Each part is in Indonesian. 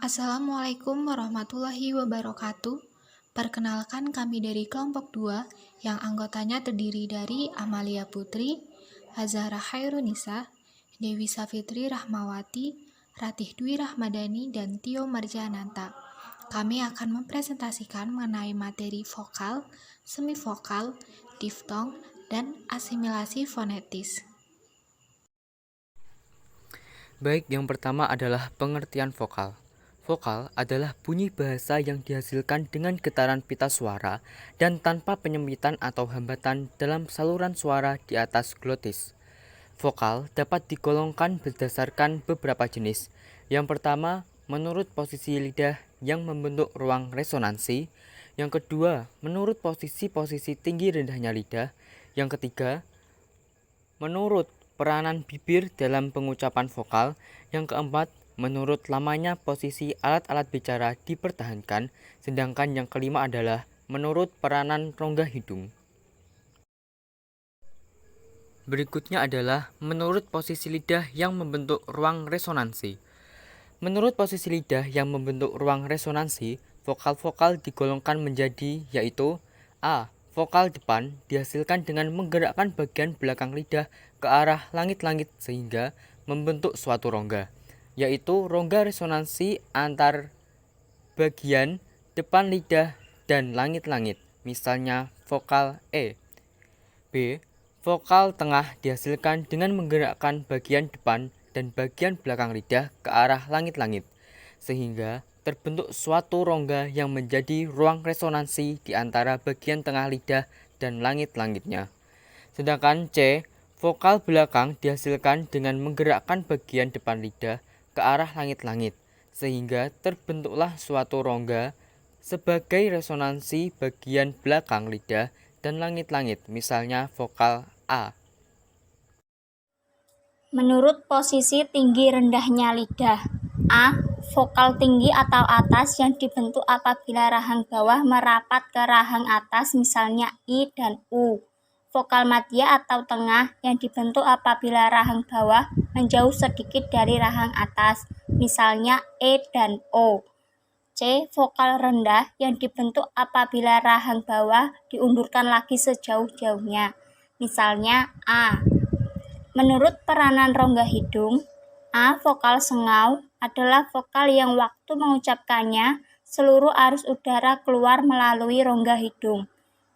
Assalamualaikum warahmatullahi wabarakatuh. Perkenalkan kami dari kelompok 2 yang anggotanya terdiri dari Amalia Putri, Azahra Khairunisa, Dewi Safitri Rahmawati, Ratih Dwi Rahmadani, dan Tio Marjananta. Kami akan mempresentasikan mengenai materi vokal, semivokal, diftong, dan asimilasi fonetis. Baik, yang pertama adalah pengertian vokal. Vokal adalah bunyi bahasa yang dihasilkan dengan getaran pita suara dan tanpa penyempitan atau hambatan dalam saluran suara di atas glotis. Vokal dapat digolongkan berdasarkan beberapa jenis. Yang pertama, menurut posisi lidah yang membentuk ruang resonansi. Yang kedua, menurut posisi-posisi tinggi rendahnya lidah. Yang ketiga, menurut peranan bibir dalam pengucapan vokal. Yang keempat, menurut lamanya posisi alat-alat bicara dipertahankan. Sedangkan yang kelima adalah menurut peranan rongga hidung. Berikutnya adalah menurut posisi lidah yang membentuk ruang resonansi. Menurut posisi lidah yang membentuk ruang resonansi, vokal-vokal digolongkan menjadi yaitu A. Vokal depan dihasilkan dengan menggerakkan bagian belakang lidah ke arah langit-langit sehingga membentuk suatu rongga, yaitu rongga resonansi antar bagian depan lidah dan langit-langit, misalnya vokal E. B. Vokal tengah dihasilkan dengan menggerakkan bagian depan dan bagian belakang lidah ke arah langit-langit, sehingga terbentuk suatu rongga yang menjadi ruang resonansi di antara bagian tengah lidah dan langit-langitnya. Sedangkan C, vokal belakang dihasilkan dengan menggerakkan bagian depan lidah ke arah langit-langit, sehingga terbentuklah suatu rongga sebagai resonansi bagian belakang lidah dan langit-langit, misalnya vokal A. Menurut posisi tinggi rendahnya lidah. A. Vokal tinggi atau atas yang dibentuk apabila rahang bawah merapat ke rahang atas, misalnya I dan U. Vokal madya atau tengah yang dibentuk apabila rahang bawah menjauh sedikit dari rahang atas, misalnya E dan O. C. Vokal rendah yang dibentuk apabila rahang bawah diundurkan lagi sejauh-jauhnya, misalnya A. Menurut peranan rongga hidung, A. Vokal sengau adalah vokal yang waktu mengucapkannya seluruh arus udara keluar melalui rongga hidung.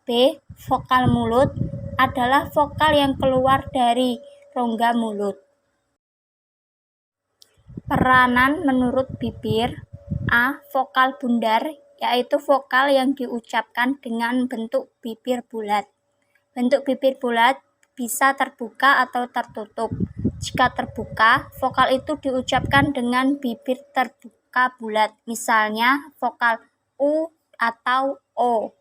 B. Vokal mulut adalah vokal yang keluar dari rongga mulut. Peranan menurut bibir. A. Vokal bundar yaitu vokal yang diucapkan dengan bentuk bibir bulat. Bentuk bibir bulat bisa terbuka atau tertutup. Jika terbuka, vokal itu diucapkan dengan bibir terbuka bulat, misalnya vokal U atau O.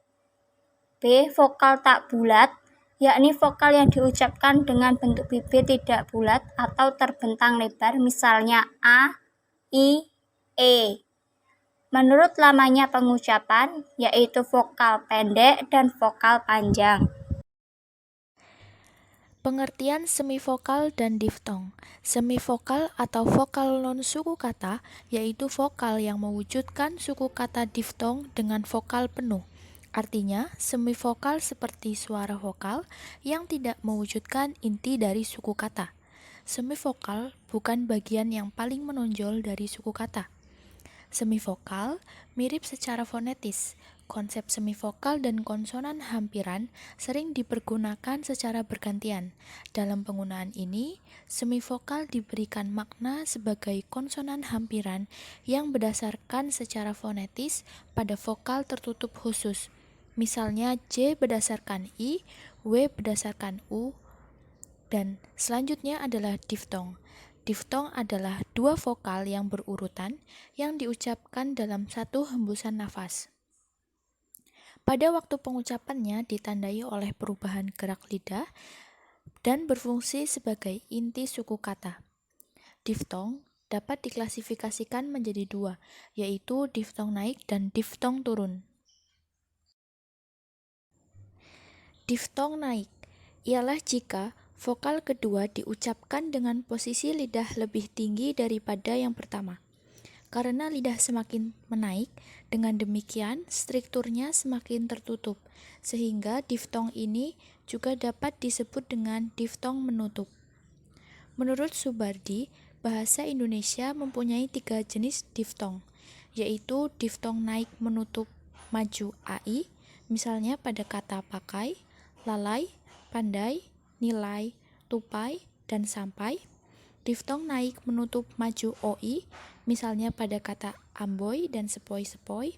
B. Vokal tak bulat, yakni vokal yang diucapkan dengan bentuk bibir tidak bulat atau terbentang lebar, misalnya A, I, E. Menurut lamanya pengucapan, yaitu vokal pendek dan vokal panjang. Pengertian semivokal dan diftong. Semivokal atau vokal non-suku kata yaitu vokal yang mewujudkan suku kata diftong dengan vokal penuh. Artinya, semivokal seperti suara vokal yang tidak mewujudkan inti dari suku kata. Semivokal bukan bagian yang paling menonjol dari suku kata. Semivokal mirip secara fonetis. Konsep semivokal dan konsonan hampiran sering dipergunakan secara bergantian. Dalam penggunaan ini, semivokal diberikan makna sebagai konsonan hampiran yang berdasarkan secara fonetis pada vokal tertutup khusus. Misalnya J berdasarkan I, W berdasarkan U, dan selanjutnya adalah diftong. Diftong adalah dua vokal yang berurutan yang diucapkan dalam satu hembusan nafas. Pada waktu pengucapannya ditandai oleh perubahan gerak lidah dan berfungsi sebagai inti suku kata. Diftong dapat diklasifikasikan menjadi dua, yaitu diftong naik dan diftong turun. Diftong naik ialah jika vokal kedua diucapkan dengan posisi lidah lebih tinggi daripada yang pertama. Karena lidah semakin menaik, dengan demikian strukturnya semakin tertutup, sehingga diftong ini juga dapat disebut dengan diftong menutup. Menurut Subardi, bahasa Indonesia mempunyai 3 jenis diftong, yaitu diftong naik menutup maju AI, misalnya pada kata pakai, lalai, pandai, nilai, tupai, dan sampai. Diftong naik menutup maju OI, misalnya pada kata amboy dan sepoi-sepoi.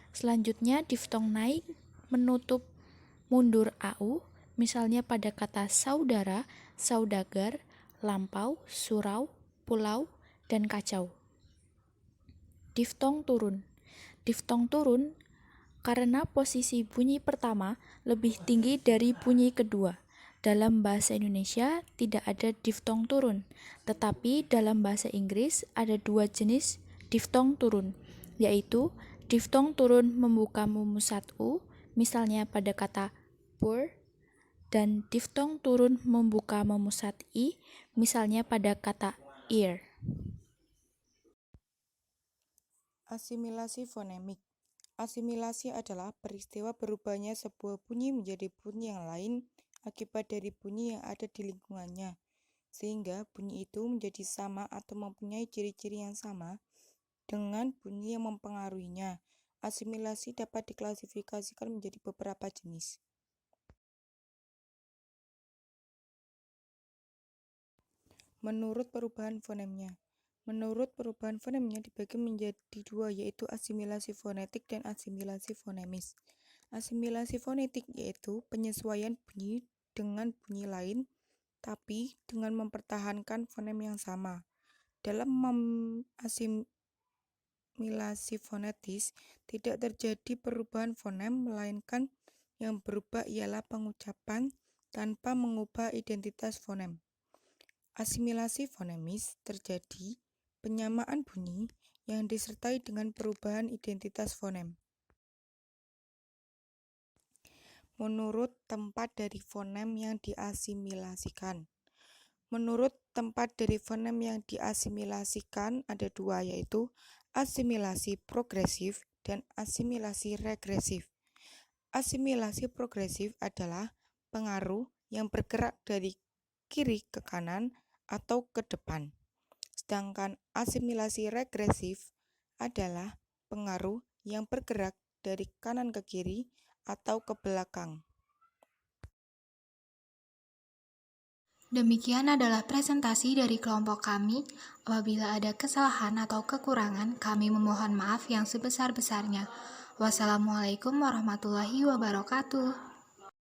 Selanjutnya diftong naik menutup mundur AU, misalnya pada kata saudara, saudagar, lampau, surau, pulau, dan kacau. Diftong turun. Diftong turun karena posisi bunyi pertama lebih tinggi dari bunyi kedua. Dalam bahasa Indonesia tidak ada diftong turun, tetapi dalam bahasa Inggris ada 2 jenis diftong turun, yaitu diftong turun membuka memusat U, misalnya pada kata poor, dan diftong turun membuka memusat I, misalnya pada kata ear. Asimilasi fonemik. Asimilasi adalah peristiwa berubahnya sebuah bunyi menjadi bunyi yang lain akibat dari bunyi yang ada di lingkungannya, sehingga bunyi itu menjadi sama atau mempunyai ciri-ciri yang sama dengan bunyi yang mempengaruhinya. Asimilasi dapat diklasifikasikan menjadi beberapa jenis. Menurut perubahan fonemnya. Menurut perubahan fonemnya dibagi menjadi 2, yaitu asimilasi fonetik dan asimilasi fonemis. Asimilasi fonetik yaitu penyesuaian bunyi dengan bunyi lain, tapi dengan mempertahankan fonem yang sama. Dalam asimilasi fonetis, tidak terjadi perubahan fonem, melainkan yang berubah ialah pengucapan tanpa mengubah identitas fonem. Asimilasi fonemis terjadi penyamaan bunyi yang disertai dengan perubahan identitas fonem. Menurut tempat dari fonem yang diasimilasikan. Menurut tempat dari fonem yang diasimilasikan ada 2, yaitu asimilasi progresif dan asimilasi regresif. Asimilasi progresif adalah pengaruh yang bergerak dari kiri ke kanan atau ke depan. Sedangkan asimilasi regresif adalah pengaruh yang bergerak dari kanan ke kiri atau ke belakang. Demikian adalah presentasi dari kelompok kami. Apabila ada kesalahan atau kekurangan, kami memohon maaf yang sebesar-besarnya. Wassalamualaikum warahmatullahi wabarakatuh.